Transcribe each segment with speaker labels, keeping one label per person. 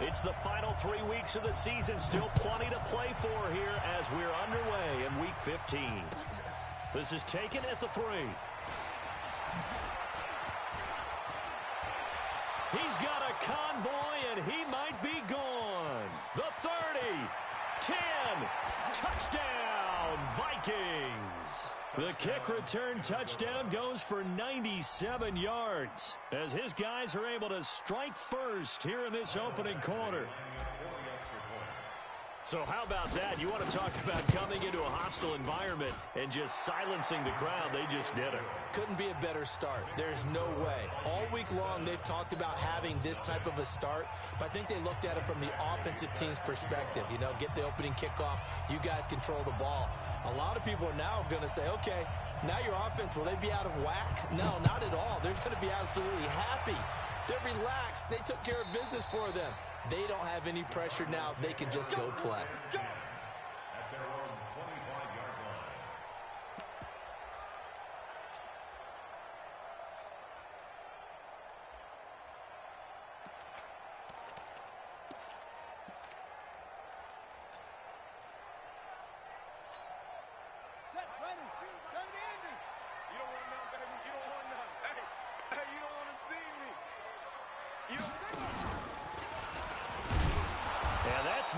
Speaker 1: It's the final 3 weeks of the season. Still plenty to play for here as we're underway in Week 15. This is taken at the 3. He's got a convoy, and he might be gone. The 30, 10, touchdown, Vikings. The kick return touchdown goes for 97 yards as his guys are able to strike first here in this opening quarter. So how about that? You want to talk about coming into a hostile environment and just silencing the crowd. They just did it.
Speaker 2: Couldn't be a better start. There's no way. All week long, they've talked about having this type of a start, but I think they looked at it from the offensive team's perspective. You know, get the opening kickoff. You guys control the ball. A lot of people are now going to say, okay, now your offense, will they be out of whack? No, not at all. They're going to be absolutely happy. They're relaxed. They took care of business for them. They don't have any pressure now. They can just go play.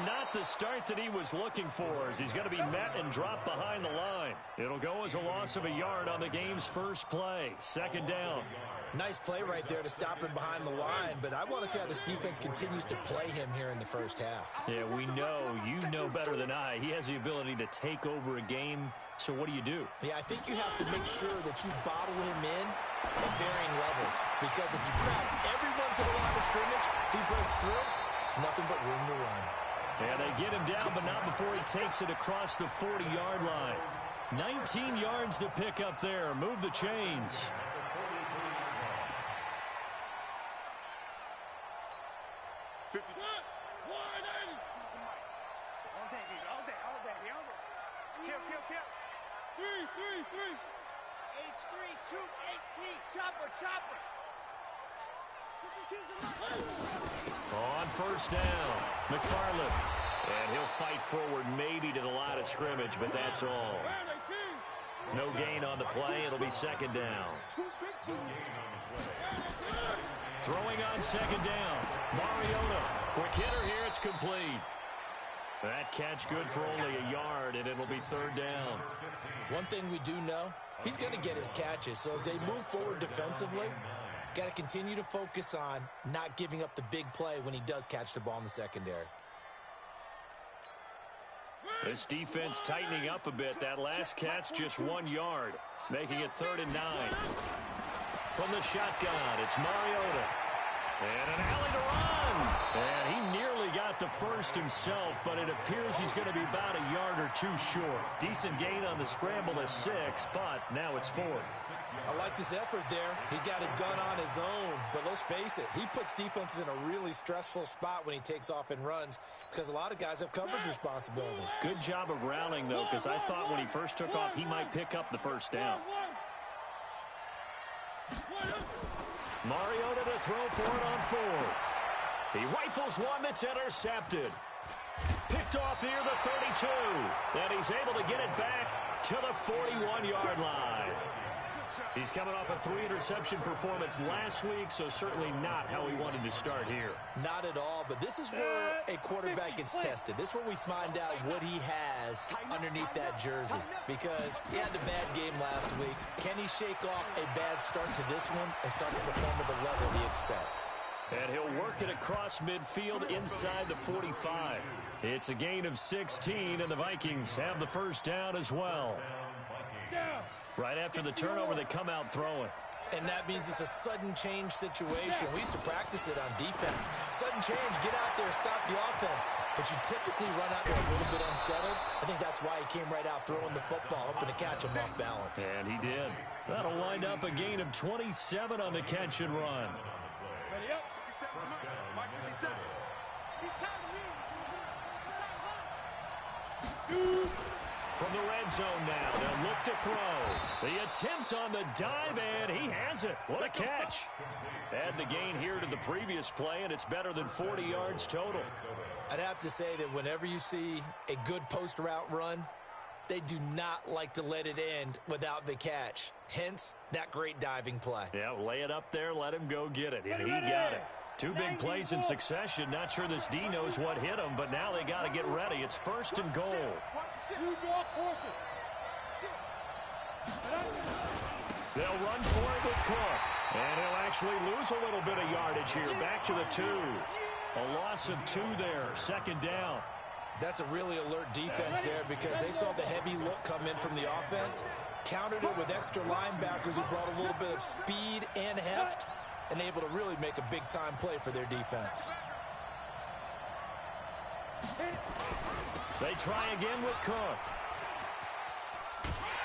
Speaker 1: Not the start that he was looking for as he's going to be met and dropped behind the line. It'll go as a loss of a yard on the game's first play. Second down.
Speaker 2: Nice play right there to stop him behind the line, but I want to see how this defense continues to play him here in the first half.
Speaker 1: Yeah, we know. You know better than I. He has the ability to take over a game, so what do you do?
Speaker 2: Yeah, I think you have to make sure that you bottle him in at varying levels, because if you crowd everyone to the line of scrimmage, if he breaks through, it's nothing but room to run.
Speaker 1: And they get him down, but not before he takes it across the 40-yard line. 19 yards to pick up there. Move the chains. On first down, McFarland. And he'll fight forward maybe to the line of scrimmage, but that's all. No gain on the play. It'll be second down. Throwing on second down. Mariota. Quick hitter here. It's complete. That catch good for only a yard, and it'll be third down.
Speaker 2: One thing we do know, he's going to get his catches. So as they move forward defensively, got to continue to focus on not giving up the big play when he does catch the ball in the secondary.
Speaker 1: This defense tightening up a bit. That last catch just 1 yard, making it 3rd and 9. From the shotgun, it's Mariota. And an alley to run. And he nearly got the first himself, but it appears he's going to be about a yard or two short. Decent gain on the scramble is 6, but now it's 4th.
Speaker 2: I like this effort there. He got it done on his own, but let's face it, he puts defenses in a really stressful spot when he takes off and runs because a lot of guys have coverage responsibilities.
Speaker 1: Good job of rounding, though, because I thought when he first took off, he might pick up the first down. Mariota to throw for it on 4th. He rifles one that's intercepted. Picked off near the 32. And he's able to get it back to the 41-yard line. He's coming off a 3-interception performance last week, so certainly not how he wanted to start here.
Speaker 2: Not at all, but this is where a quarterback gets tested. This is where we find out what he has underneath that jersey, because he had a bad game last week. Can he shake off a bad start to this one and start to perform at the level he expects?
Speaker 1: And he'll work it across midfield inside the 45. It's a gain of 16, and the Vikings have the first down as well. Right after the turnover, they come out throwing.
Speaker 2: And that means it's a sudden change situation. We used to practice it on defense. Sudden change, get out there, stop the offense. But you typically run out there a little bit unsettled. I think that's why he came right out throwing the football, hoping to catch him off balance.
Speaker 1: And he did. That'll wind up a gain of 27 on the catch and run.
Speaker 3: Ready up. Mike 57.
Speaker 1: From the red zone now, they'll look to throw. The attempt on the dive, and he has it. What a catch. Add the gain here to the previous play, and it's better than 40 yards total.
Speaker 2: I'd have to say that whenever you see a good post route run, they do not like to let it end without the catch. Hence, that great diving play.
Speaker 1: Yeah, lay it up there, let him go get it, and he got it. Two big plays in succession. Not sure this D knows what hit him, but now they got to get ready. It's 1st and goal. They'll run for it with Cook. And he'll actually lose a little bit of yardage here. Back to the 2. A loss of 2 there. 2nd down.
Speaker 2: That's a really alert defense there because they saw the heavy look come in from the offense, countered it with extra linebackers who brought a little bit of speed and heft, and able to really make a big-time play for their defense.
Speaker 1: They try again with Cook.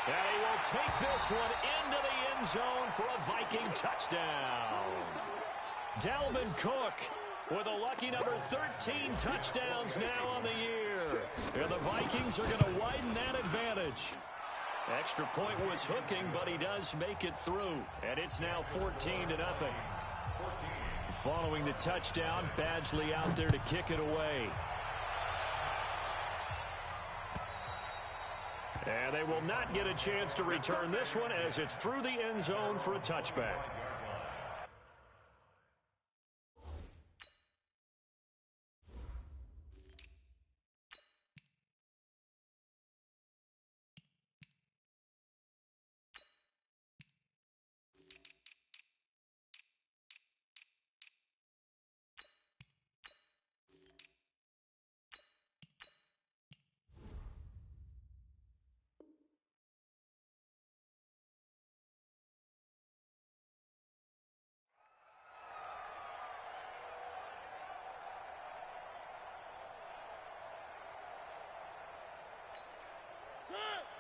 Speaker 1: And he will take this one into the end zone for a Viking touchdown. Dalvin Cook with a lucky number 13 touchdowns now on the year. And the Vikings are going to widen that advantage. Extra point was hooking, but he does make it through. And it's now 14-0. Following the touchdown, Badgley out there to kick it away. And they will not get a chance to return this one as it's through the end zone for a touchback.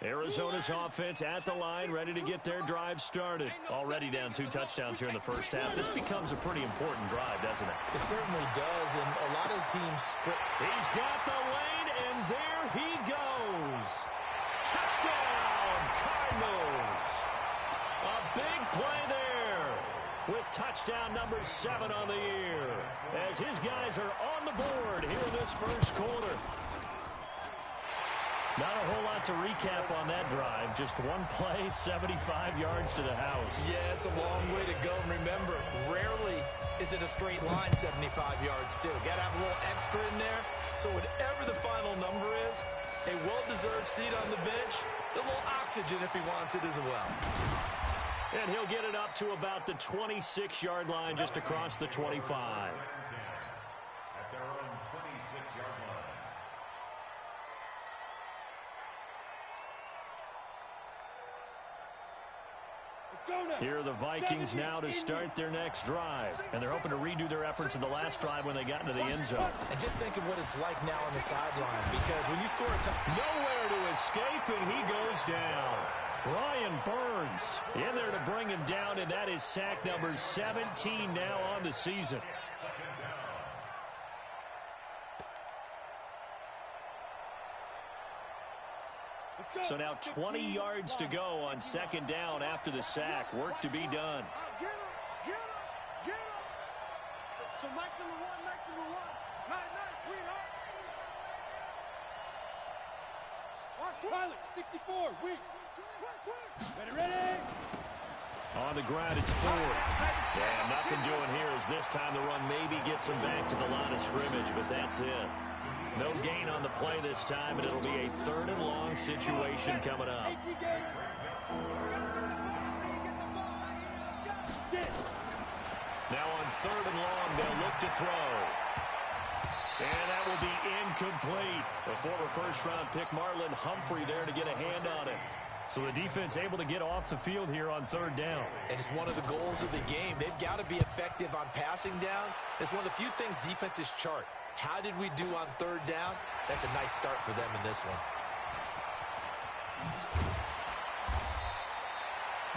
Speaker 1: Arizona's offense at the line, ready to get their drive started. Already down 2 touchdowns here in the first half. This becomes a pretty important drive, doesn't it?
Speaker 2: It certainly does, and a lot of teams script.
Speaker 1: He's got the lane, and there he goes. Touchdown, Cardinals. A big play there with touchdown number 7 on the year as his guys are on the board here in this first quarter. Not a whole lot to recap on that drive. Just one play, 75 yards to the house.
Speaker 2: Yeah, it's a long way to go. And remember, rarely is it a straight line 75 yards, too. Got to have a little extra in there. So whatever the final number is, a well-deserved seat on the bench, a little oxygen if he wants it as well.
Speaker 1: And he'll get it up to about the 26-yard line, just across the 25. Here are the Vikings now to start their next drive. And they're hoping to redo their efforts in the last drive when they got into the end zone.
Speaker 2: And just think of what it's like now on the sideline, because when you score a touchdown,
Speaker 1: nowhere to escape, and he goes down. Brian Burns in there to bring him down, and that is sack number 17 now on the season. So now 20 yards to go on 2nd down after the sack. Work to be done.
Speaker 3: Get him. So Mike's number one. Night, sweetheart. Watch Tyler, 64, weak. Ready.
Speaker 1: On the ground, it's 4. Yeah, nothing doing here as this time the run maybe gets him back to the line of scrimmage, but that's it. No gain on the play this time, and it'll be a 3rd and long situation coming up. Now on 3rd and long, they'll look to throw. And that will be incomplete. The former first-round pick Marlon Humphrey there to get a hand on it. So the defense able to get off the field here on 3rd down.
Speaker 2: And it's one of the goals of the game. They've got to be effective on passing downs. It's one of the few things defenses chart. How did we do on 3rd down? That's a nice start for them in this one.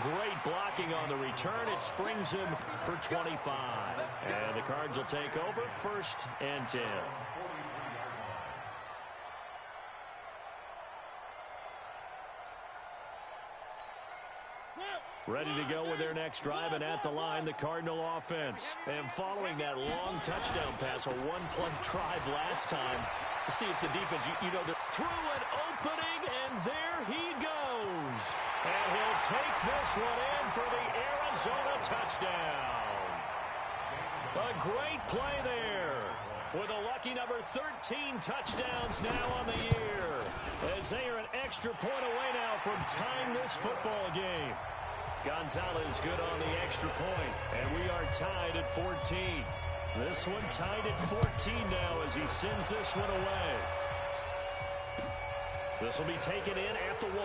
Speaker 1: Great blocking on the return. It springs him for 25. And the Cards will take over 1st and 10. Ready to go with their next drive, and at the line, the Cardinal offense. And following that long touchdown pass, a one-play drive last time, let's see if the defense, they're through an opening, and there he goes. And he'll take this one in for the Arizona touchdown. A great play there, with a lucky number 13 touchdowns now on the year, as they are an extra point away now from tying this football game. Gonzalez good on the extra point, and we are tied at 14. This one tied at 14 now as he sends this one away. This will be taken in at the 1.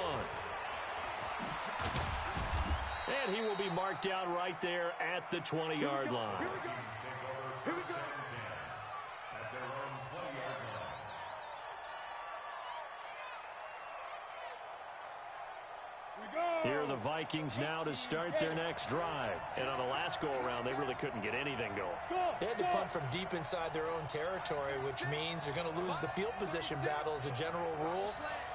Speaker 1: And he will be marked down right there at the 20-yard line.
Speaker 3: Here we go. Here we go.
Speaker 1: Here are the Vikings now to start their next drive. And on the last go-around, they really couldn't get anything going.
Speaker 2: They had to punt from deep inside their own territory, which means they're going to lose the field position battle as a general rule.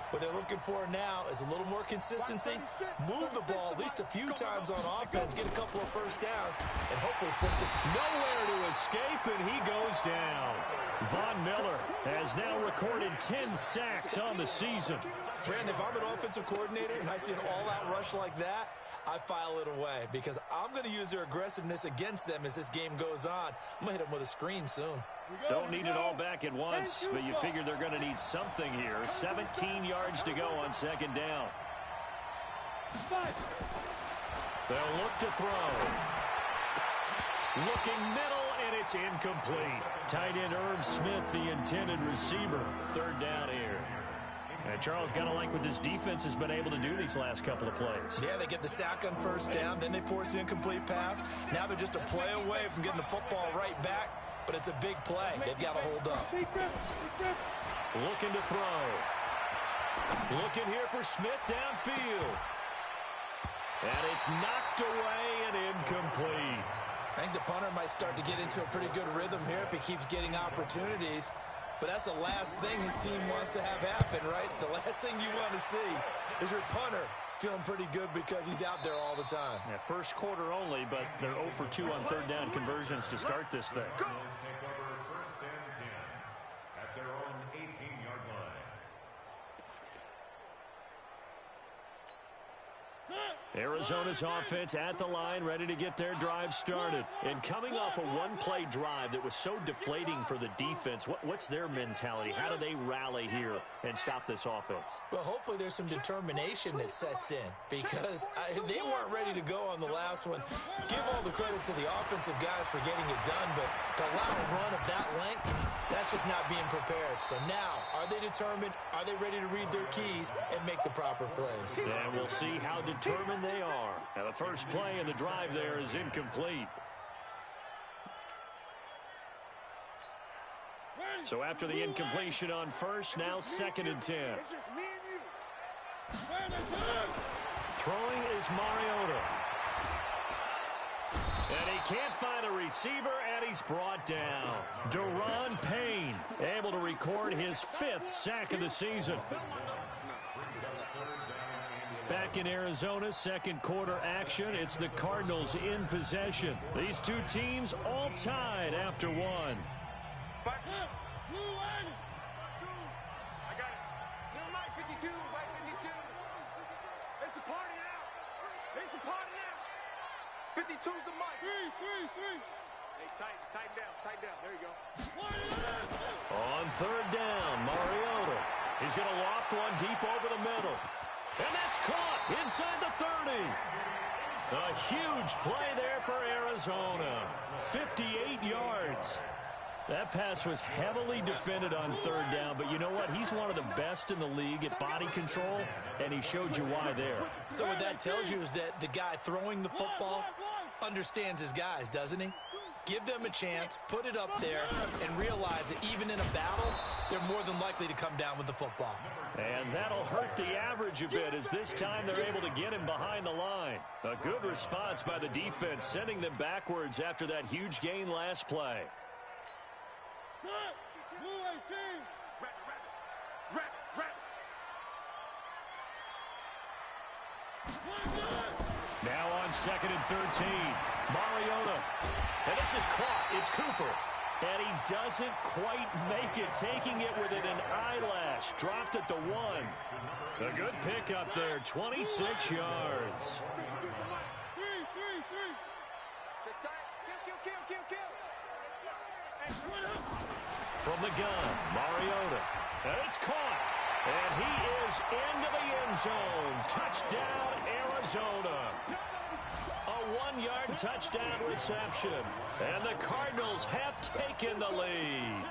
Speaker 2: What they're looking for now is a little more consistency, move the ball at least a few times on offense, get a couple of first downs, and hopefully flip it.
Speaker 1: Nowhere to escape, and he goes down. Von Miller has now recorded 10 sacks on the season.
Speaker 2: Brandon, if I'm an offensive coordinator and I see an all-out rush like that, I file it away because I'm going to use their aggressiveness against them as this game goes on. I'm going to hit them with a screen soon.
Speaker 1: Don't need it all back at once, but you figure they're going to need something here. 17 yards to go on second down. They'll look to throw. Looking middle, and it's incomplete. Tight end Irv Smith, the intended receiver. Third down here. And Charles, got to like what this defense has been able to do these last couple of plays.
Speaker 2: Yeah, they get the sack on first down, then they force the incomplete pass. Now they're just a play away from getting the football right back, but it's a big play. They've got to hold up.
Speaker 1: Looking to throw. Looking here for Smith downfield. And it's knocked away and incomplete.
Speaker 2: I think the punter might start to get into a pretty good rhythm here if he keeps getting opportunities. But that's the last thing his team wants to have happen, right? The last thing you want to see is your punter feeling pretty good because he's out there all the time.
Speaker 1: Yeah, first quarter only, but they're 0 for 2 on third down conversions to start this thing. Arizona's offense at the line, ready to get their drive started. And coming off a one-play drive that was so deflating for the defense, what's their mentality? How do they rally here and stop this offense?
Speaker 2: Well, hopefully there's some determination that sets in because they weren't ready to go on the last one. Give all the credit to the offensive guys for getting it done, but to allow a run of that length, that's just not being prepared. So now, are they determined? Are they ready to read their keys and make the proper plays?
Speaker 1: And we'll see how determined they are. Now the first play in the drive there is incomplete. So after the incompletion on first, now second and 10.
Speaker 3: It's just me and you.
Speaker 1: Throwing is Mariota. And he can't find a receiver, and he's brought down. Deron Payne able to record his 5th sack of the season. Back in Arizona, second quarter action. It's the Cardinals in possession. These two teams all tied after one.
Speaker 3: Back up. Blue line. I got it. Never mind, 52. Right, 52. It's a party now. It's a party now. 52's the mic. Three. Hey, tighten down. There you go.
Speaker 1: On third down, Mariota. He's going to loft one deep over the middle. And that's caught inside the 30. A huge play there for Arizona. 58 yards. That pass was heavily defended on third down, but you know what? He's one of the best in the league at body control, and he showed you why there.
Speaker 2: So what that tells you is that the guy throwing the football understands his guys, doesn't he? Give them a chance, put it up there, and realize that even in a battle, they're more than likely to come down with the football.
Speaker 1: And that'll hurt the average a bit as this time they're able to get him behind the line. A good response by the defense, sending them backwards after that huge gain last play. Now on 2nd and 13. Mariota. And this is caught. It's Cooper. And he doesn't quite make it, taking it within an eyelash. Dropped at the 1. A good pickup there, 26 yards. From the gun, Mariota. And it's caught. And he is into the end zone. Touchdown, Arizona. A 1-yard touchdown reception. And the Cardinals have taken the lead.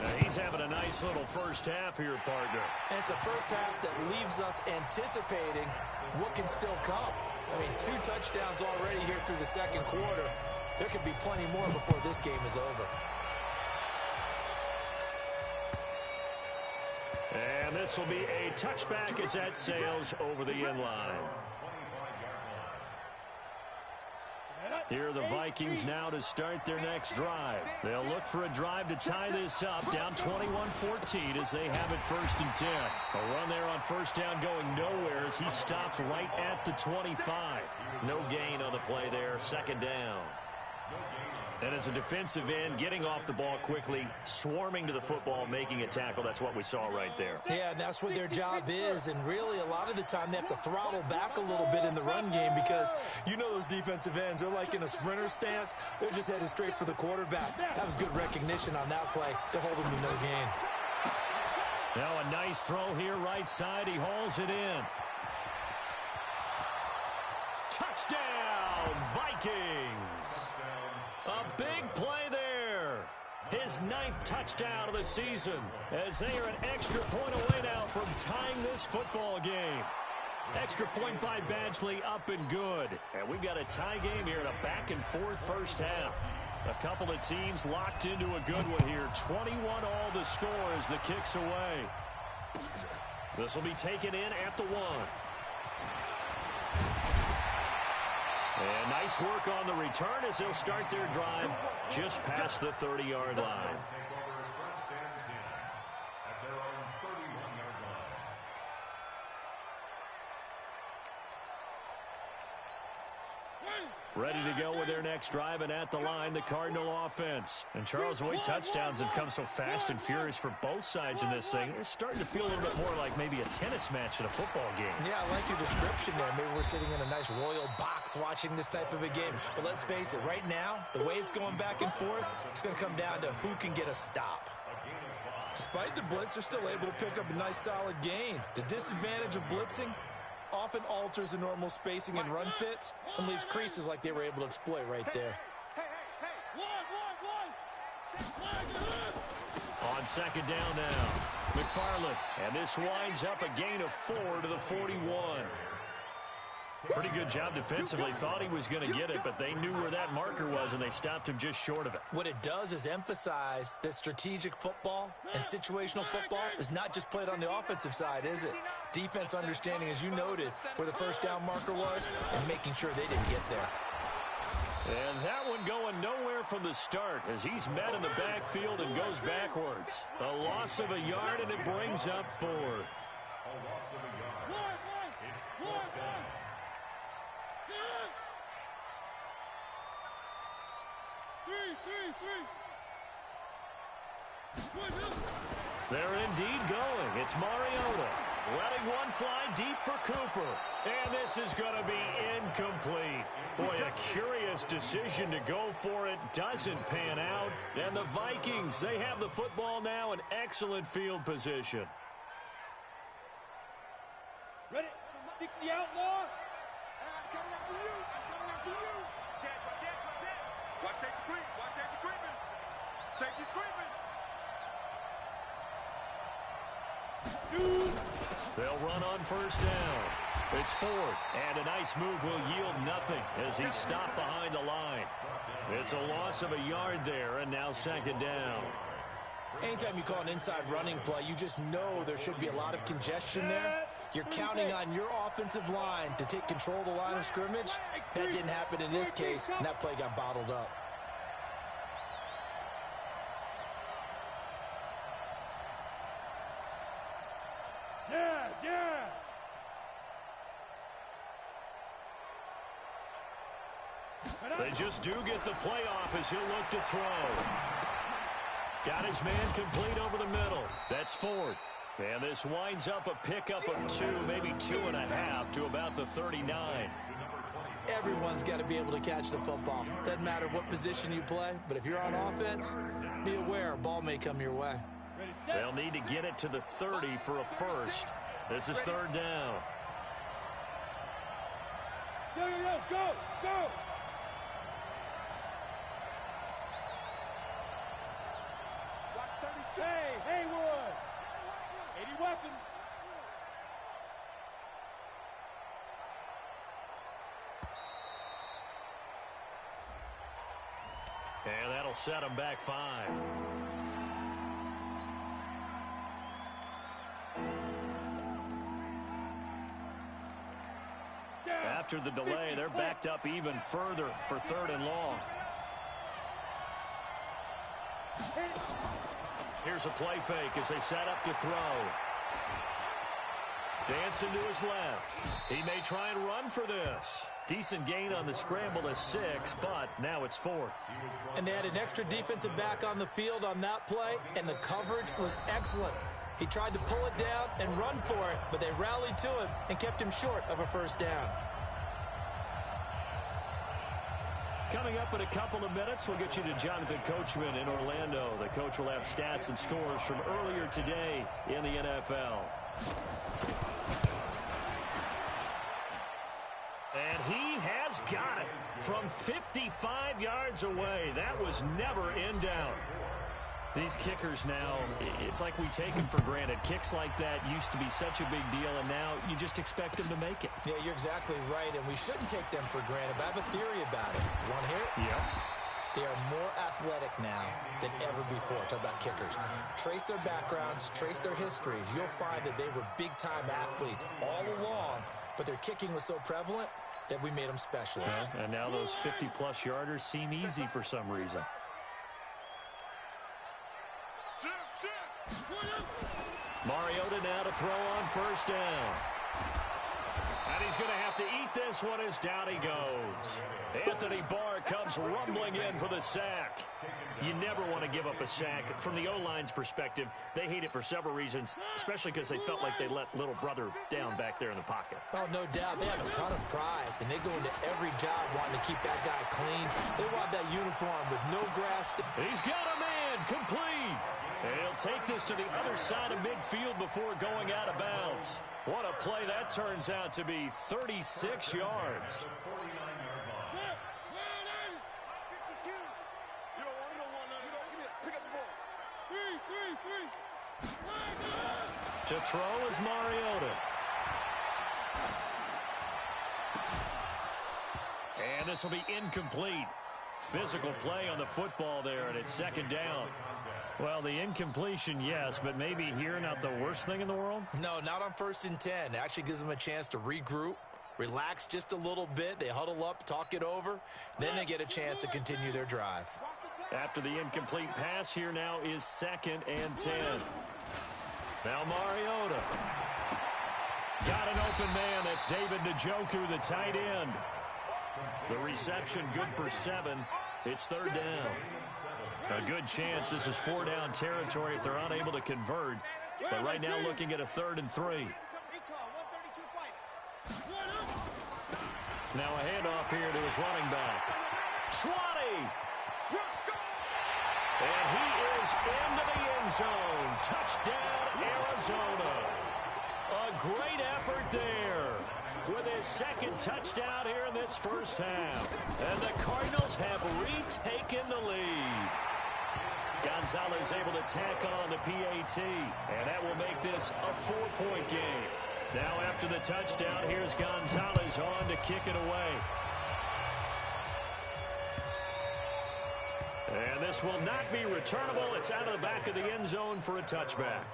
Speaker 1: Now he's having a nice little first half here, partner.
Speaker 2: And it's a first half that leaves us anticipating what can still come. I mean, 2 touchdowns already here through the second quarter. There could be plenty more before this game is over.
Speaker 1: And this will be a touchback as that sails over the end line. Here are the Vikings now to start their next drive. They'll look for a drive to tie this up, down 21-14 as they have it 1st and 10. A run there on first down going nowhere as he stopped right at the 25. No gain on the play there, 2nd down. And as a defensive end, getting off the ball quickly, swarming to the football, making a tackle, that's what we saw right there.
Speaker 2: Yeah, and that's what their job is. And really, a lot of the time, they have to throttle back a little bit in the run game because you know those defensive ends, they're like in a sprinter stance. They're just headed straight for the quarterback. That was good recognition on that play. They're holding me no gain.
Speaker 1: Now a nice throw here, right side. He hauls it in. Touchdown, Vikings! A big play there. His 9th touchdown of the season as they are an extra point away now from tying this football game. Extra point by Badgley, up and good. And we've got a tie game here in a back-and-forth first half. A couple of teams locked into a good one here. 21 all the score as the kick's away. This will be taken in at the 1. And nice work on the return as they'll start their drive just past the 30-yard line. Ready to go with their next drive, and at the line, the Cardinal offense. And Charles, Boyd touchdowns have come so fast and furious for both sides in this thing. It's starting to feel a little bit more like maybe a tennis match in a football game.
Speaker 2: Yeah, I like your description there. Maybe we're sitting in a nice royal box watching this type of a game. But let's face it, right now, the way it's going back and forth, it's going to come down to who can get a stop. Despite the blitz, they're still able to pick up a nice solid gain. The disadvantage of blitzing often alters the normal spacing and run fits and leaves creases like they were able to exploit right there.
Speaker 1: On 2nd down now, McFarland, and this winds up a gain of 4 to the 41. Pretty good job defensively. Thought he was going to get it, but they knew where that marker was, and they stopped him just short of it.
Speaker 2: What it does is emphasize that strategic football and situational football is not just played on the offensive side, is it? Defense understanding, as you noted, where the first down marker was and making sure they didn't get there.
Speaker 1: And that one going nowhere from the start as he's met in the backfield and goes backwards. A loss of a yard, and it brings up 4th. They're indeed going. It's Mariota. Letting one fly deep for Cooper. And this is going to be incomplete. Boy, a curious decision to go for it. Doesn't pan out. And the Vikings, they have the football now in excellent field position.
Speaker 3: Ready? 60 outlaw. I'm coming after you. I'm coming after you. Watch safety creep. Watch safety creeping. Safety's creeping.
Speaker 1: They'll run on first down. It's Ford, and a nice move will yield nothing as he's stopped behind the line. It's a loss of a yard there, and now 2nd down.
Speaker 2: Anytime you call an inside running play, you just know there should be a lot of congestion there. You're counting on your offensive line to take control of the line of scrimmage. That didn't happen in this case, and that play got bottled up.
Speaker 3: Yes.
Speaker 1: They just do get the playoff as he'll look to throw. Got his man complete over the middle. That's fourth. And this winds up a pickup of 2, maybe 2.5 to about the 39.
Speaker 2: Everyone's got to be able to catch the football. Doesn't matter what position you play, but if you're on offense, be aware a ball may come your way.
Speaker 1: They'll need to get it to the 30 for a first. This is third down.
Speaker 3: Go, go, go, go! Hey, Haywood! 80 weapon.
Speaker 1: And that'll set him back 5. After the delay, they're backed up even further for third and long. Here's a play fake as they set up to throw. Dancing to his left. He may try and run for this. Decent gain on the scramble to 6, but now it's 4th.
Speaker 2: And they had an extra defensive back on the field on that play, and the coverage was excellent. He tried to pull it down and run for it, but they rallied to him and kept him short of a first down.
Speaker 1: Coming up in a couple of minutes, we'll get you to Jonathan Coachman in Orlando. The coach will have stats and scores from earlier today in the NFL. And he has got it from 55 yards away. That was never in doubt. These kickers now, it's like we take them for granted. Kicks like that used to be such a big deal, and now you just expect them to make it.
Speaker 2: Yeah, you're exactly right, and we shouldn't take them for granted. But I have a theory about it. You want to hear it?
Speaker 1: Yep.
Speaker 2: They are more athletic now than ever before. Talk about kickers. Trace their backgrounds, trace their histories. You'll find that they were big-time athletes all along, but their kicking was so prevalent that we made them specialists.
Speaker 1: And now those 50-plus yarders seem easy for some reason. Mariota now to throw on first down. And he's going to have to eat this one as down he goes. Anthony Barr comes rumbling in for the sack. You never want to give up a sack. From the O-line's perspective, they hate it for several reasons, especially because they felt like they let little brother down back there in the pocket.
Speaker 2: Oh, no doubt. They have a ton of pride, and they go into every job wanting to keep that guy clean. They want that uniform with no grass.
Speaker 1: He's got a man complete. And he'll take this to the other side of midfield before going out of bounds. What a play that turns out to be, 36 yards. To throw is Mariota. And this will be incomplete. Physical play on the football there, and it's second down. Well, the incompletion, yes, but maybe here not the worst thing in the world?
Speaker 2: No, not on 1st and 10. It actually gives them a chance to regroup, relax just a little bit. They huddle up, talk it over. Then they get a chance to continue their drive.
Speaker 1: After the incomplete pass, here now is 2nd and 10. Now Mariota. Got an open man. That's David Njoku, the tight end. The reception good for 7. It's third down. A good chance this is 4-down territory if they're unable to convert. But right now looking at a 3rd and 3. Now a handoff here to his running back. 20! And he is into the end zone. Touchdown, Arizona. A great effort there with his 2nd touchdown here in this first half. And the Cardinals have retaken the lead. Gonzalez able to tack on the PAT, and that will make this a 4-point game. Now after the touchdown, here's Gonzalez on to kick it away. And this will not be returnable. It's out of the back of the end zone for a touchback.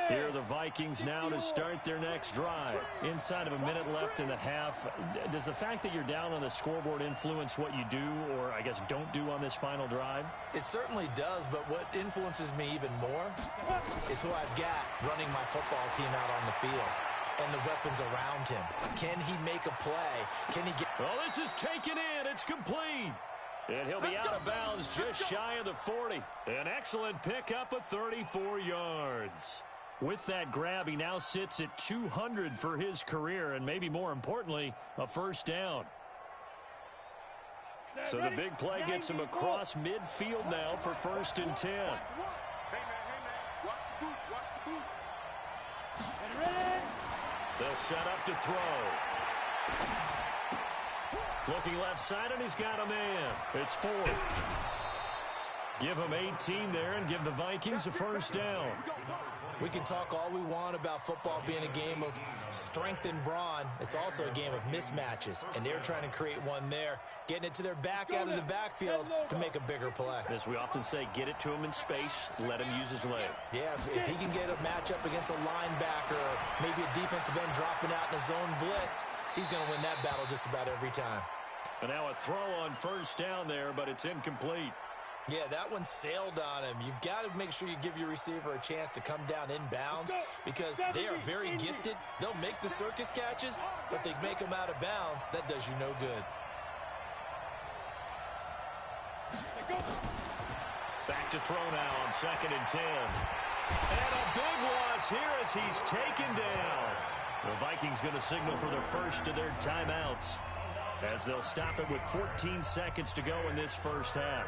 Speaker 1: Here are the Vikings now to start their next drive. Inside of a minute left in the half. Does the fact that you're down on the scoreboard influence what you do, or I guess don't do on this final drive?
Speaker 2: It certainly does, but what influences me even more is who I've got running my football team out on the field. and the weapons around him. Can he make a play? Can he get...
Speaker 1: Well, this is taken in. It's complete. And he'll be out of bounds just shy of the 40. An excellent pickup of 34 yards. With that grab, he now sits at 200 for his career, and maybe more importantly, a first down. So the big play gets him across midfield now for 1st and 10.
Speaker 3: Hey, man, watch the boot, watch the boot.
Speaker 1: They'll set up to throw. Looking left side, and he's got a man. It's 4. Give him 18 there and give the Vikings a first down.
Speaker 2: We can talk all we want about football being a game of strength and brawn. It's also a game of mismatches, and they're trying to create one there, getting it to their back out of the backfield to make a bigger play.
Speaker 1: As we often say, get it to him in space, let him use his leg.
Speaker 2: Yeah, if he can get a matchup against a linebacker or maybe a defensive end dropping out in a zone blitz, he's going to win that battle just about every time.
Speaker 1: And now a throw on first down there, but it's incomplete.
Speaker 2: Yeah, that one sailed on him. You've got to make sure you give your receiver a chance to come down inbounds because they are very gifted. They'll make the circus catches, but they make them out of bounds. That does you no good.
Speaker 1: Back to throw now on 2nd and 10. And a big loss here as he's taken down. The Vikings going to signal for the first of their timeouts as they'll stop it with 14 seconds to go in this first half.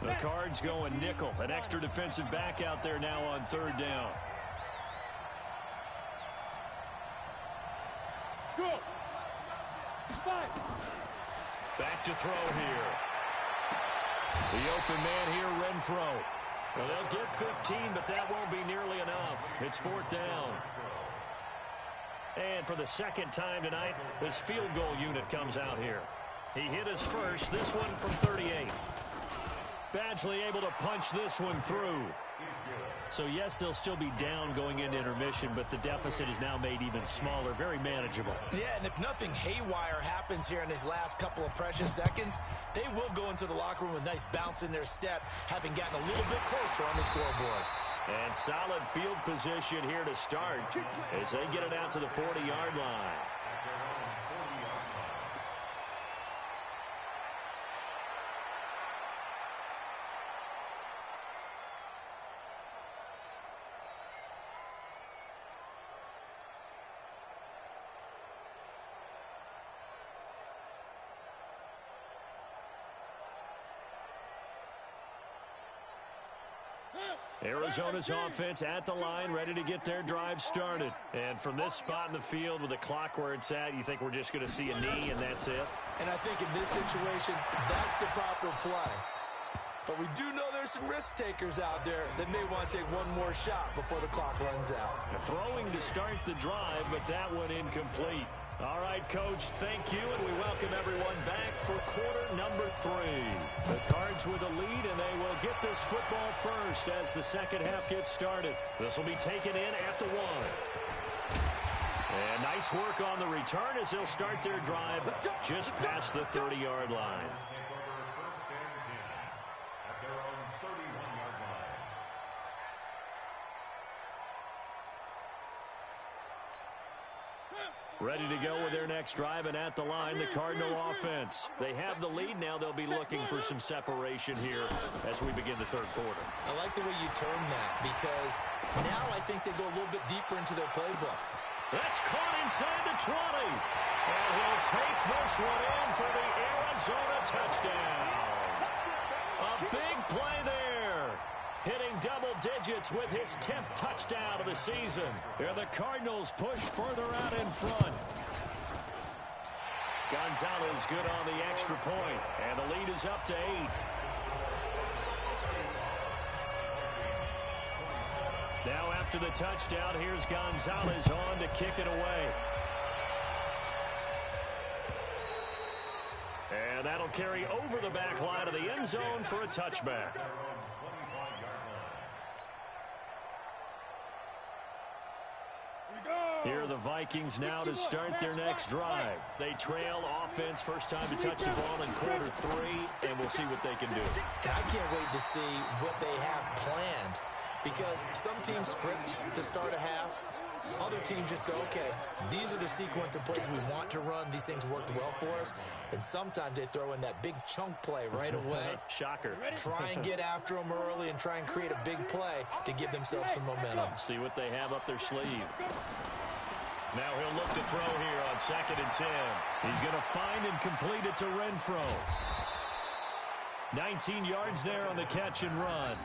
Speaker 1: The Cards going nickel. An extra defensive back out there now on 3rd down. Back to throw here. The open man here, Renfro. Well, they'll get 15, but that won't be nearly enough. It's 4th down. And for the 2nd time tonight, this field goal unit comes out here. He hit his first, this one from 38. Badgley able to punch this one through. So, yes, they'll still be down going into intermission, but the deficit is now made even smaller, very manageable.
Speaker 2: Yeah, and if nothing haywire happens here in his last couple of precious seconds, they will go into the locker room with a nice bounce in their step, having gotten a little bit closer on the scoreboard.
Speaker 1: And solid field position here to start as they get it out to the 40-yard line. Arizona's offense at the line, ready to get their drive started. And from this spot in the field with the clock where it's at, you think we're just going to see a knee and that's it?
Speaker 2: And I think in this situation, that's the proper play. But we do know there's some risk takers out there that may want to take one more shot before the clock runs out.
Speaker 1: Throwing to start the drive, but that one incomplete. All right, Coach, thank you, and we welcome everyone back for quarter number 3. The Cards with a lead, and they will get this football first as the second half gets started. This will be taken in at the 1. And nice work on the return as they'll start their drive just past the 30-yard line. Ready to go with their next drive, and at the line, the Cardinal offense. They have the lead. Now they'll be looking for some separation here as we begin the 3rd quarter.
Speaker 2: I like the way you term that because now I think they go a little bit deeper into their playbook.
Speaker 1: That's caught inside the 20. And he'll take this one in for the Arizona touchdown. A big play there. Hitting double digits with his 10th touchdown of the season. Here the Cardinals push further out in front. Gonzalez good on the extra point, and the lead is up to 8. Now after the touchdown, here's Gonzalez on to kick it away. And that'll carry over the back line of the end zone for a touchback. Here are the Vikings now to start their next drive. They trail offense, first time to touch the ball in quarter 3, and we'll see what they can do.
Speaker 2: And I can't wait to see what they have planned, because some teams script to start a half. Other teams just go, okay, these are the sequence of plays we want to run. These things worked well for us. And sometimes they throw in that big chunk play right away.
Speaker 1: Shocker.
Speaker 2: Try and get after them early and try and create a big play to give themselves some momentum.
Speaker 1: See what they have up their sleeve. Now he'll look to throw here on 2nd and 10. He's going to find and complete it to Renfro. 19 yards there on the catch and run.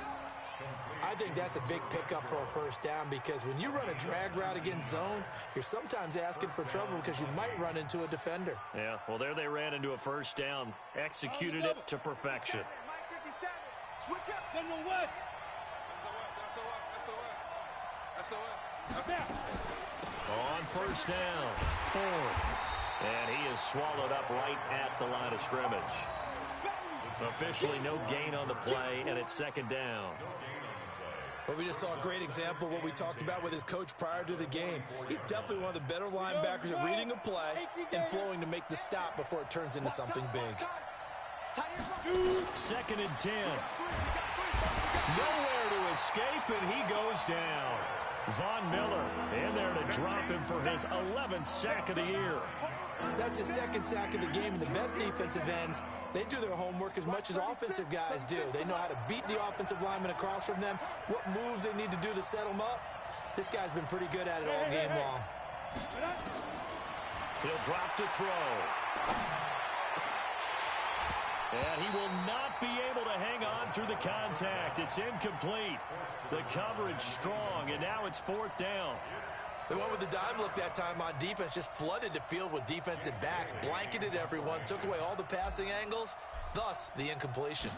Speaker 2: I think that's a big pickup for a first down, because when you run a drag route against zone, you're sometimes asking for trouble because you might run into a defender.
Speaker 1: Yeah, well, there they ran into a first down. Executed it to perfection.
Speaker 3: Switch up, General West.
Speaker 1: On first down, 4th. And he is swallowed up right at the line of scrimmage. Officially no gain on the play, and it's 2nd down.
Speaker 2: Well, we just saw a great example of what we talked about with his coach prior to the game. He's definitely one of the better linebackers at reading a play and flowing to make the stop before it turns into something big.
Speaker 1: 2nd and 10. Nowhere to escape, and he goes down. Von Miller in there to drop him for his 11th sack of the year.
Speaker 2: That's his 2nd sack of the game, and the best defensive ends, they do their homework as much as offensive guys do. They know how to beat the offensive lineman across from them, what moves they need to do to set them up. This guy's been pretty good at it all game long.
Speaker 1: He'll drop to throw. And he will not be able to hang on through the contact. It's incomplete. The coverage strong, and now it's 4th down.
Speaker 2: They went with the dime look that time on defense, just flooded the field with defensive backs, blanketed everyone, took away all the passing angles, thus the incompletion.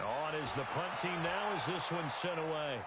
Speaker 1: On is the punt team now as this one's sent away.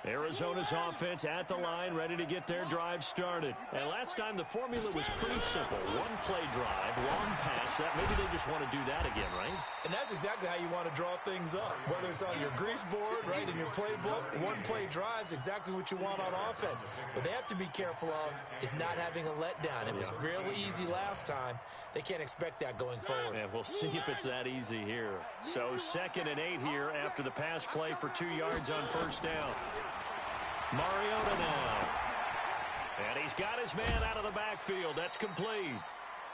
Speaker 1: Arizona's offense at the line, ready to get their drive started. And last time the formula was pretty simple. One play drive, long pass. Maybe they just want to do that again, right?
Speaker 2: And that's exactly how you want to draw things up. Whether it's on your grease board, right, in your playbook, one play drive's exactly what you want on offense. What they have to be careful of is not having a letdown. It was real easy last time. They can't expect that going forward.
Speaker 1: Yeah, we'll see if it's that easy here. So 2nd and 8 here after the pass play for 2 yards on first down. Mariota now. And he's got his man out of the backfield. That's complete.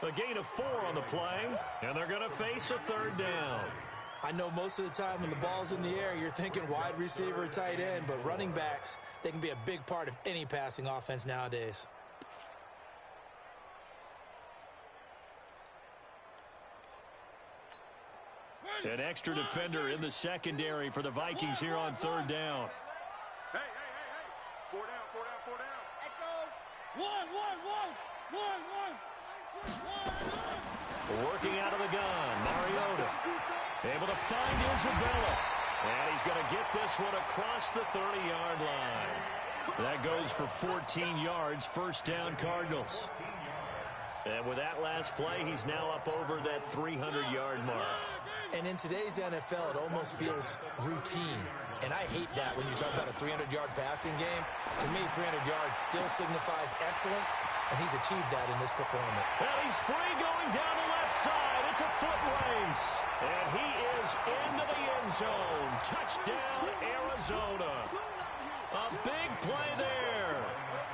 Speaker 1: A gain of 4 on the play, and they're going to face a 3rd down.
Speaker 2: I know most of the time when the ball's in the air, you're thinking wide receiver or tight end, but running backs, they can be a big part of any passing offense nowadays.
Speaker 1: An extra defender in the secondary for the Vikings here on 3rd down.
Speaker 3: Hey. 4 down.
Speaker 1: Working out of the gun, Mariota. Able to find Isabella. And he's going to get this one across the 30-yard line. That goes for 14 yards, first down Cardinals. And with that last play, he's now up over that 300-yard mark.
Speaker 2: And in today's NFL, it almost feels routine. And I hate that when you talk about a 300-yard passing game. To me, 300 yards still signifies excellence, and he's achieved that in this performance.
Speaker 1: Well, he's free going down the left side. It's a foot race. And he is into the end zone. Touchdown, Arizona. A big play there.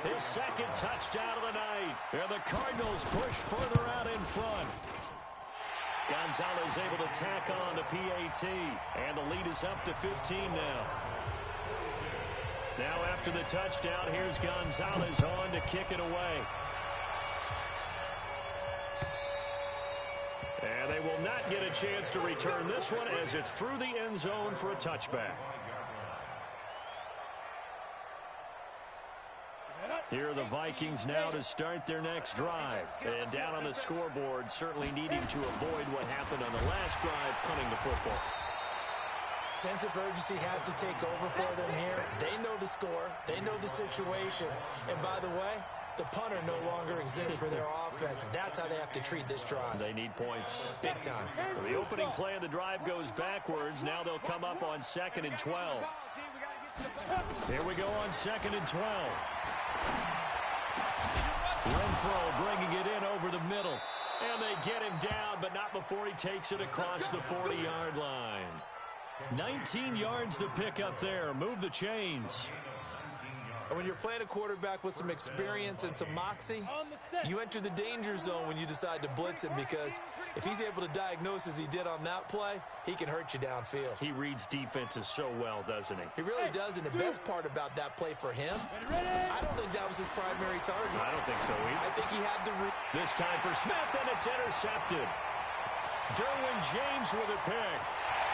Speaker 1: His 2nd touchdown of the night. And the Cardinals push further out in front. Gonzalez able to tack on the PAT. And the lead is up to 15 now. Now after the touchdown, here's Gonzalez on to kick it away. And they will not get a chance to return this one as it's through the end zone for a touchback. Here are the Vikings now to start their next drive. And down on the scoreboard, certainly needing to avoid what happened on the last drive, punting the football.
Speaker 2: sense of urgency has to take over for them here. They know the score. They know the situation. And by the way, the punter no longer exists for their offense. That's how they have to treat this drive.
Speaker 1: They need points.
Speaker 2: Big time.
Speaker 1: So the opening play of the drive goes backwards. Now they'll come up on 2nd and 12. Here we go on 2nd and 12. Renfro bringing it in over the middle. And they get him down, but not before he takes it across the 40-yard line. 19 yards to pick up there. Move the chains.
Speaker 2: And when you're playing a quarterback with some experience and some moxie, you enter the danger zone when you decide to blitz him, because if he's able to diagnose as he did on that play, he can hurt you downfield.
Speaker 1: He reads defenses so well, doesn't he?
Speaker 2: He really does, and the best part about that play for him, I don't think that was his primary target.
Speaker 1: I don't think so either.
Speaker 2: I think he had the
Speaker 1: This time for Smith, and it's intercepted. Derwin James with a pick.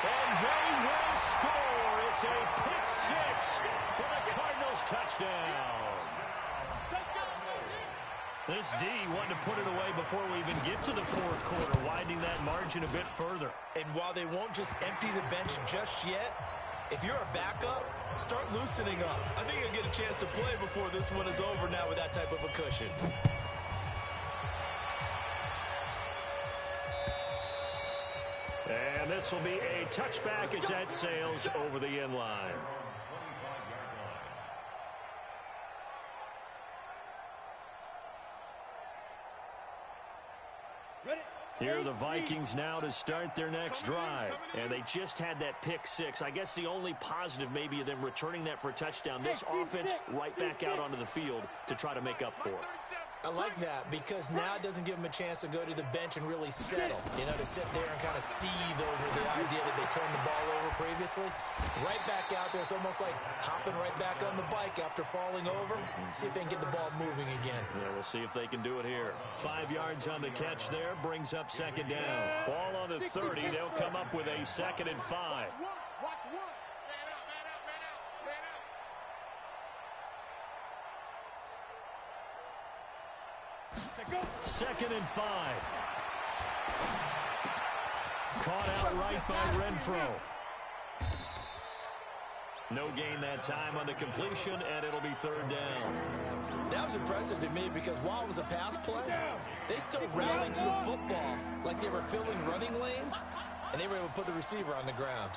Speaker 1: And they will score. It's a pick six for the Cardinals touchdown. This D wanted to put it away before we even get to the fourth quarter, widening that margin a bit further.
Speaker 2: And while they won't just empty the bench just yet, if you're a backup, start loosening up. I think you'll get a chance to play before this one is over now with that type of a cushion.
Speaker 1: And this will be a touchback as that sails over the end line. Here are the Vikings now to start their next drive. And they just had that pick six. I guess the only positive maybe of them returning that for a touchdown. This offense right back out onto the field to try to make up for it.
Speaker 2: I like that, because now it doesn't give them a chance to go to the bench and really settle, to sit there and kind of seethe over the idea that they turned the ball over previously. Right back out there, it's almost like hopping right back on the bike after falling over. See if they can get the ball moving again.
Speaker 1: Yeah, we'll see if they can do it here. 5 yards on the catch there, brings up 2nd down. Ball on the 30, they'll come up with a 2nd and 5.
Speaker 3: Watch one.
Speaker 1: 2nd and 5. Caught out right by Renfro. No gain that time on the completion, and it'll be 3rd down.
Speaker 2: That was impressive to me, because while it was a pass play, they still rallied to the football like they were filling running lanes, and they were able to put the receiver on the ground.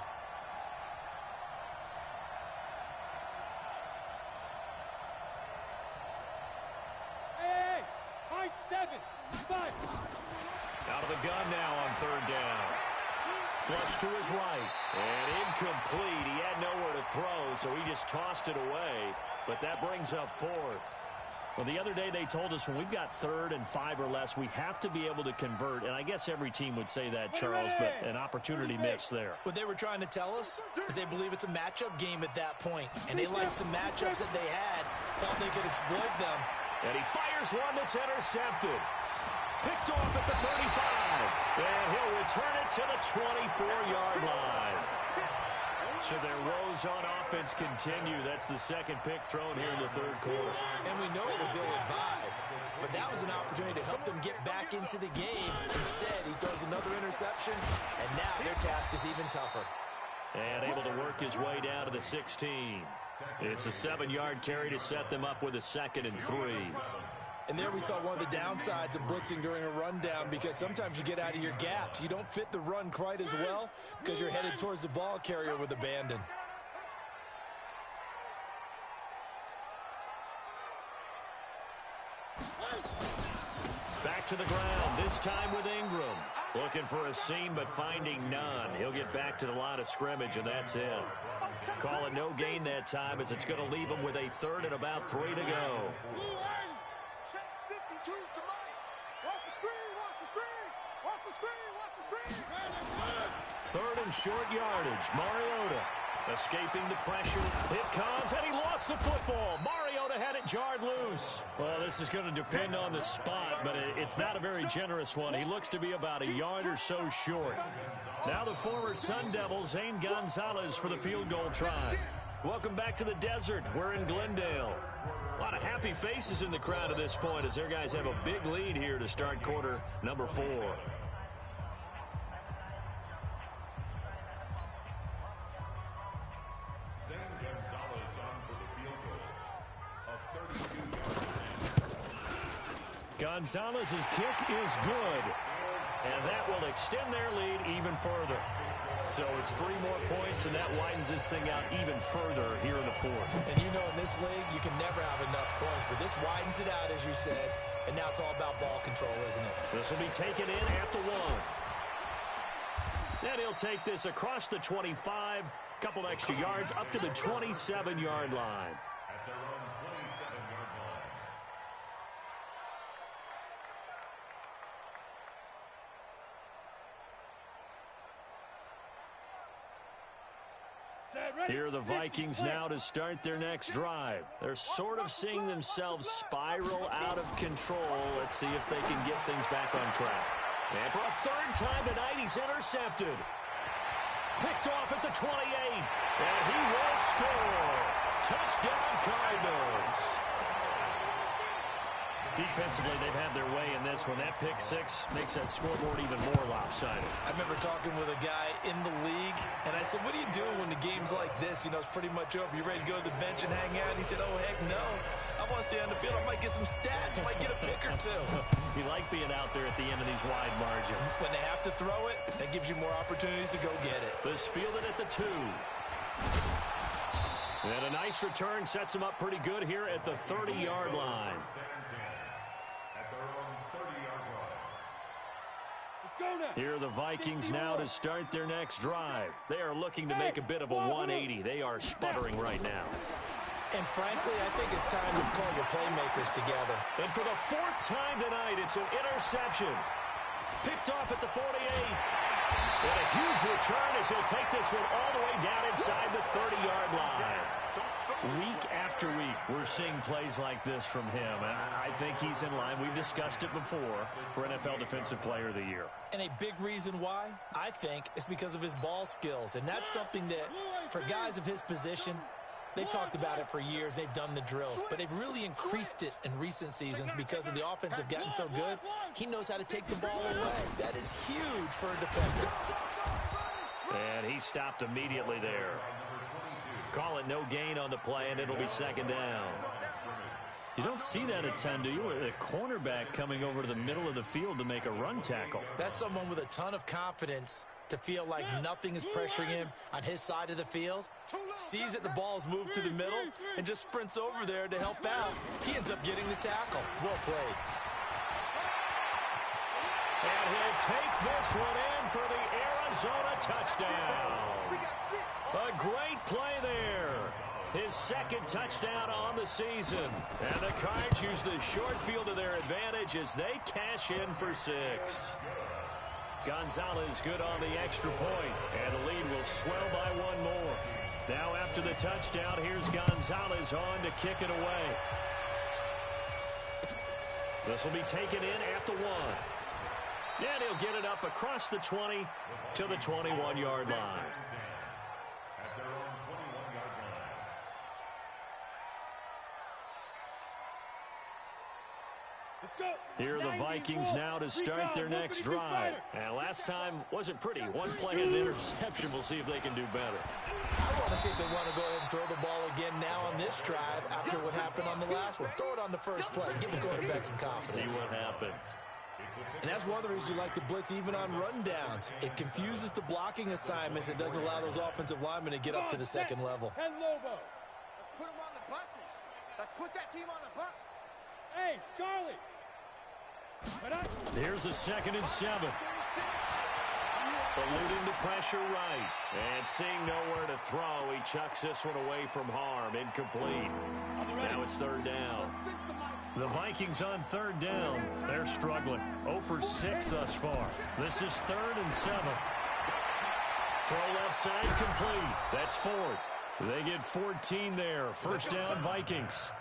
Speaker 1: Out of the gun now on 3rd down. Flush to his right. And incomplete. He had nowhere to throw, so he just tossed it away. But that brings up 4th. Well, the other day they told us when we've got 3rd and 5 or less, we have to be able to convert. And I guess every team would say that, Charles, but an opportunity missed there.
Speaker 2: What they were trying to tell us is they believe it's a matchup game at that point. And they liked some matchups that they had, thought they could exploit them.
Speaker 1: And he fires one that's intercepted. Picked off at the 35. And he'll return it to the 24-yard line. So their woes on offense continue. That's the 2nd pick thrown here in the 3rd quarter.
Speaker 2: And we know it was ill-advised, but that was an opportunity to help them get back into the game. Instead, he throws another interception, and now their task is even tougher.
Speaker 1: And able to work his way down to the 16. It's a 7-yard carry to set them up with a 2nd and 3.
Speaker 2: And there we saw one of the downsides of blitzing during a rundown, because sometimes you get out of your gaps. You don't fit the run quite as well because you're headed towards the ball carrier with abandon.
Speaker 1: Back to the ground, this time with Ingram. Looking for a seam, but finding none. He'll get back to the line of scrimmage, and that's it. Call it no gain that time, as it's going to leave him with a 3rd and about 3 to go. Third and short yardage. Mariota escaping the pressure. It comes, and he lost the football. Mariota had it jarred loose. Well, this is going to depend on the spot, but it's not a very generous one. He looks to be about a yard or so short. Now the former Sun Devil, Zane Gonzalez, for the field goal try. Welcome back to the desert. We're in Glendale. A lot of happy faces in the crowd at this point, as their guys have a big lead here to start quarter number 4. Gonzalez's kick is good. And that will extend their lead even further. So it's 3 more points, and that widens this thing out even further here in the fourth.
Speaker 2: And you know, in this league, you can never have enough points, but this widens it out, as you said, and now it's all about ball control, isn't it?
Speaker 1: This will be taken in at the 1. And he'll take this across the 25, couple extra yards up to the 27-yard line.
Speaker 4: At their own 27-yard line.
Speaker 1: Here are the Vikings now to start their next drive. They're sort of seeing themselves spiral out of control. Let's see if they can get things back on track. And for a 3rd time tonight, he's intercepted. Picked off at the 28. And he will score. Touchdown Cardinals. Defensively, they've had their way in this one. That pick 6 makes that scoreboard even more lopsided.
Speaker 2: I remember talking with a guy in the league, and I said, what do you do when the game's like this? You know, it's pretty much over. You ready to go to the bench and hang out? And he said, oh, heck no. I want to stay on the field. I might get some stats. I might get a pick or 2.
Speaker 1: You like being out there at the end of these wide margins.
Speaker 2: When they have to throw it, that gives you more opportunities to go get it.
Speaker 1: This fielded at the 2. And a nice return sets him up pretty good here at the 30-yard line. Here are the Vikings now to start their next drive. They are looking to make a bit of a 180. They are sputtering right now.
Speaker 2: And frankly, I think it's time to call your playmakers together.
Speaker 1: And for the 4th time tonight, it's an interception. Picked off at the 48. And a huge return as he'll take this one all the way down inside the 30-yard line. Week after week, we're seeing plays like this from him. And I think he's in line. We've discussed it before for NFL Defensive Player of the Year.
Speaker 2: And a big reason why, I think, is because of his ball skills. And that's something that, for guys of his position, they've talked about it for years. They've done the drills. But they've really increased it in recent seasons because of the offense have gotten so good. He knows how to take the ball away. That is huge for a defender.
Speaker 1: And he stopped immediately there. Call it no gain on the play, and it'll be 2nd down. You don't see that a ton, do you? A cornerback coming over to the middle of the field to make a run tackle.
Speaker 2: That's someone with a ton of confidence to feel like nothing is pressuring him on his side of the field. Sees that the ball's moved to the middle and just sprints over there to help out. He ends up getting the tackle. Well played.
Speaker 1: And he'll take this one in for the Arizona touchdown. A great play there. His 2nd touchdown on the season. And the Cards use the short field to their advantage as they cash in for 6. Gonzalez good on the extra point, and the lead will swell by 1 more. Now after the touchdown, here's Gonzalez on to kick it away. This will be taken in at the 1. And he'll get it up across the 20 to the 21-yard line.
Speaker 4: At their own 21-yard line.
Speaker 1: Here are the Vikings now to start their next drive. And last time wasn't pretty. 1 play and an interception. We'll see if they can do better.
Speaker 2: I want to see if they want to go ahead and throw the ball again now on this drive after what happened on the last one. Throw it on the first play. Give the quarterback some confidence.
Speaker 1: See what happens.
Speaker 2: And that's one of the reasons you like to blitz even on rundowns. It confuses the blocking assignments and doesn't allow those offensive linemen to get up to the 2nd level.
Speaker 3: Let's put them on the buses. Let's put that team on the bus. Hey, Charlie.
Speaker 1: Here's a 2nd and 7. Eluding the pressure right. And seeing nowhere to throw, he chucks this one away from harm. Incomplete. Now it's 3rd down. The Vikings on 3rd down. They're struggling. 0 for 6 thus far. This is 3rd and 7. Throw left side complete. That's 4th. They get 14 there. 1st down Vikings.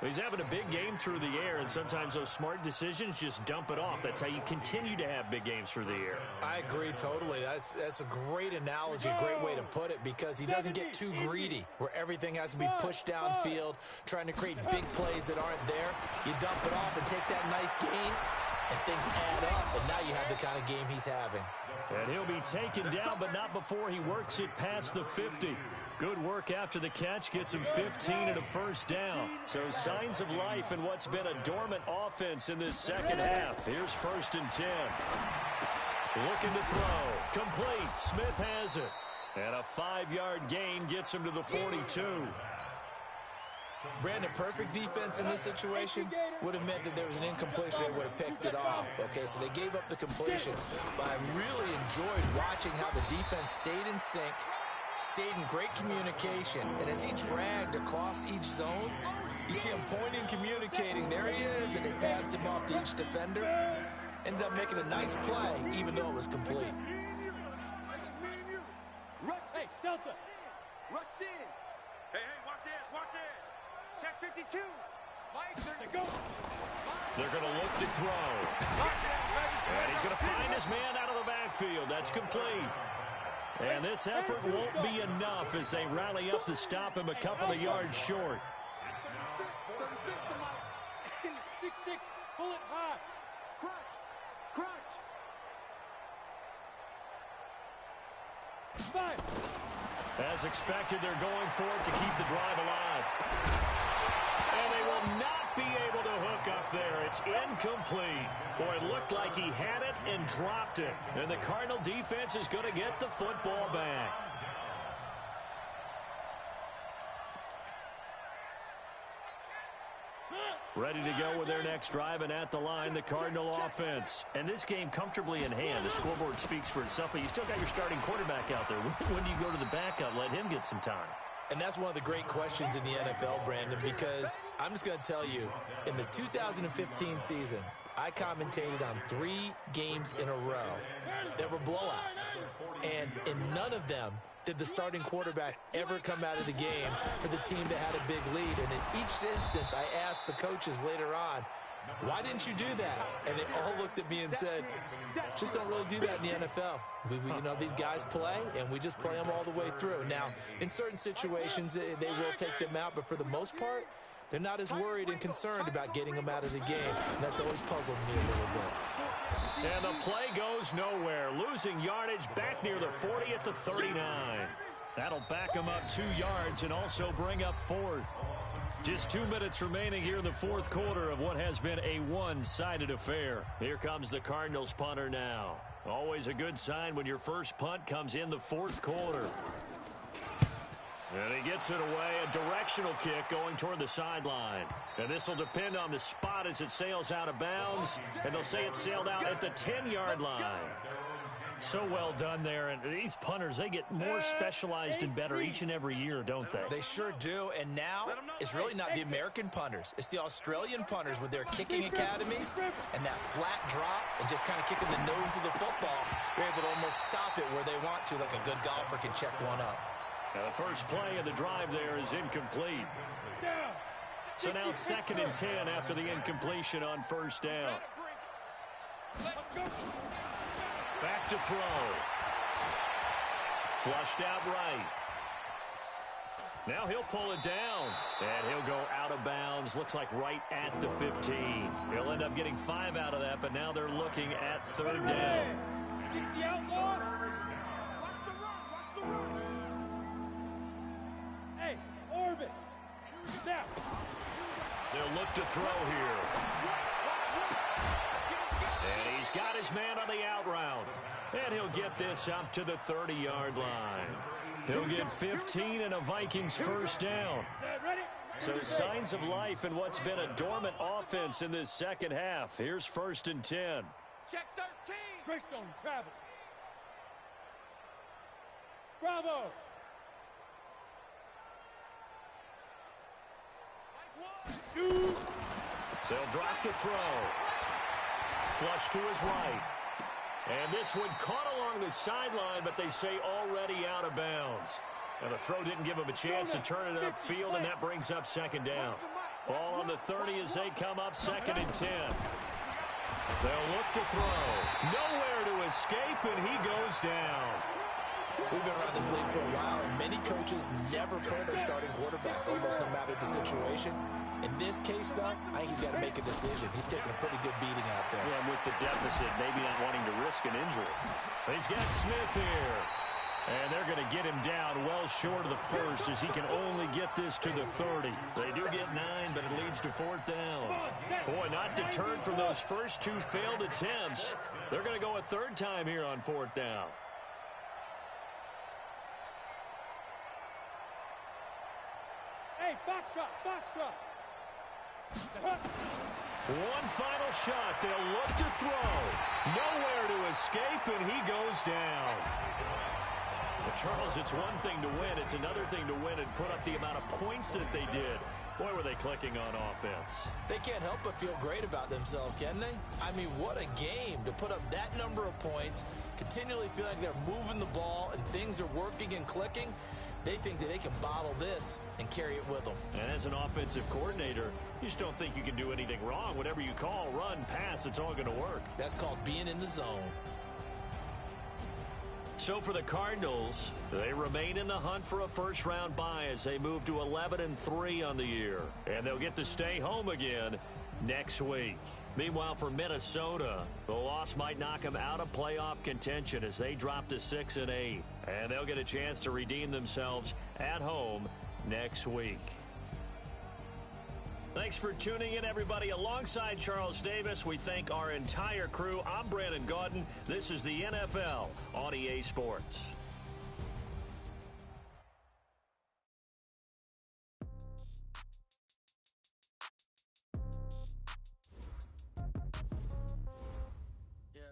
Speaker 1: He's having a big game through the air, and sometimes those smart decisions just dump it off. That's how you continue to have big games through the air.
Speaker 2: I agree totally. That's a great analogy, a great way to put it, because he doesn't get too greedy where everything has to be pushed downfield, trying to create big plays that aren't there. You dump it off and take that nice gain, and things add up, and now you have the kind of game he's having.
Speaker 1: And he'll be taken down, but not before he works it past the 50. Good work after the catch gets him 15 and a first down. So signs of life in what's been a dormant offense in this second half. Here's 1st and 10. Looking to throw. Complete. Smith has it. And a 5-yard gain gets him to the 42.
Speaker 2: Brandon, perfect defense in this situation would have meant that there was an incompletion. They would have picked it off. Okay, so they gave up the completion. But I really enjoyed watching how the defense stayed in sync, stayed in great communication. And as he dragged across each zone, you see him pointing, communicating. There he is, and they passed him off to each defender. Ended up making a nice play, even though it was complete.
Speaker 3: Hey, Delta. Rush in. Hey, watch it, watch it. Check 52. Mike, to go.
Speaker 1: They're going to look to throw. And he's going to find his man out of the backfield. That's complete. And this effort won't be enough as they rally up to stop him a couple of yards short.
Speaker 3: 36 to Mike. 6-6, pull it high. Crunch. 5.
Speaker 1: As expected, they're going for it to keep the drive alive. And they will not be able to hook up there. It's incomplete. Boy, it looked like he had it and dropped it. And the Cardinal defense is going to get the football back. Ready to go with their next drive, and at the line, the Cardinal offense. And this game comfortably in hand. The scoreboard speaks for itself, but you still got your starting quarterback out there. When do you go to the backup? Let him get some time.
Speaker 2: And that's one of the great questions in the NFL, Brandon, because I'm just going to tell you, in the 2015 season, I commentated on 3 games in a row that were blowouts. And in none of them did the starting quarterback ever come out of the game for the team that had a big lead. And in each instance, I asked the coaches later on, why didn't you do that? And they all looked at me and said, just don't really do that in the NFL. You know, these guys play, and we just play them all the way through. Now, in certain situations, they will take them out, but for the most part, they're not as worried and concerned about getting them out of the game. And that's always puzzled me a little bit.
Speaker 1: And the play goes nowhere. Losing yardage back near the 40 at the 39. That'll back them up 2 yards and also bring up 4th. Just 2 minutes remaining here in the 4th quarter of what has been a one-sided affair. Here comes the Cardinals punter now. Always a good sign when your first punt comes in the 4th quarter. And he gets it away, a directional kick going toward the sideline. And this will depend on the spot as it sails out of bounds. And they'll say it sailed out at the 10-yard line. So well done there. And these punters, they get more specialized and better each and every year, don't they?
Speaker 2: They sure do. And now it's really not the American punters. It's the Australian punters with their kicking academies and that flat drop and just kind of kicking the nose of the football. They're able to almost stop it where they want to, like a good golfer can check one up.
Speaker 1: Now the first play of the drive there is incomplete. So now 2nd and 10 after the incompletion on 1st down. Back to throw. Flushed out right. Now he'll pull it down. And he'll go out of bounds. Looks like right at the 15. He'll end up getting 5 out of that, but now they're looking at 3rd down.
Speaker 3: 60 outlaw. Watch the run. Hey, orbit. Snap.
Speaker 1: They'll look to throw here. And he's got his man on the out route. And he'll get this up to the 30-yard line. He'll get 15 and a Vikings first down. So signs of life in what's been a dormant offense in this second half. Here's 1st and 10.
Speaker 3: Check 13. Greystone travel. Bravo. Two.
Speaker 1: They'll drop to throw. Flush to his right. And this one caught along the sideline, but they say already out of bounds. And the throw didn't give him a chance to turn it upfield, and that brings up 2nd down. Ball on the 30 as they come up 2nd and 10. They'll look to throw. Nowhere to escape, and he goes down.
Speaker 2: We've been around this league for a while, and many coaches never play their starting quarterback, almost no matter the situation. In this case, though, I think he's got to make a decision. He's taking a pretty good beating out there.
Speaker 1: Yeah, with the deficit, maybe not wanting to risk an injury. But he's got Smith here. And they're going to get him down well short of the first as he can only get this to the 30. They do get 9, but it leads to 4th down. Boy, not deterred from those first 2 failed attempts. They're going to go a 3rd time here on 4th down.
Speaker 3: Hey, box drop.
Speaker 1: One final shot. They'll look to throw. Nowhere to escape, and he goes down. Well, Charles, it's one thing to win. It's another thing to win and put up the amount of points that they did. Boy, were they clicking on offense.
Speaker 2: They can't help but feel great about themselves, can they? I mean, what a game to put up that number of points, continually feel like they're moving the ball and things are working and clicking. They think that they can bottle this and carry it with them.
Speaker 1: And as an offensive coordinator, you just don't think you can do anything wrong. Whatever you call, run, pass, it's all going to work.
Speaker 2: That's called being in the zone.
Speaker 1: So for the Cardinals, they remain in the hunt for a first-round bye as they move to 11-3 on the year. And they'll get to stay home again next week. Meanwhile, for Minnesota, the loss might knock them out of playoff contention as they drop to 6-8. And they'll get a chance to redeem themselves at home next week. Thanks for tuning in, everybody. Alongside Charles Davis, we thank our entire crew. I'm Brandon Gaudin. This is the NFL on EA Sports.
Speaker 5: Yeah.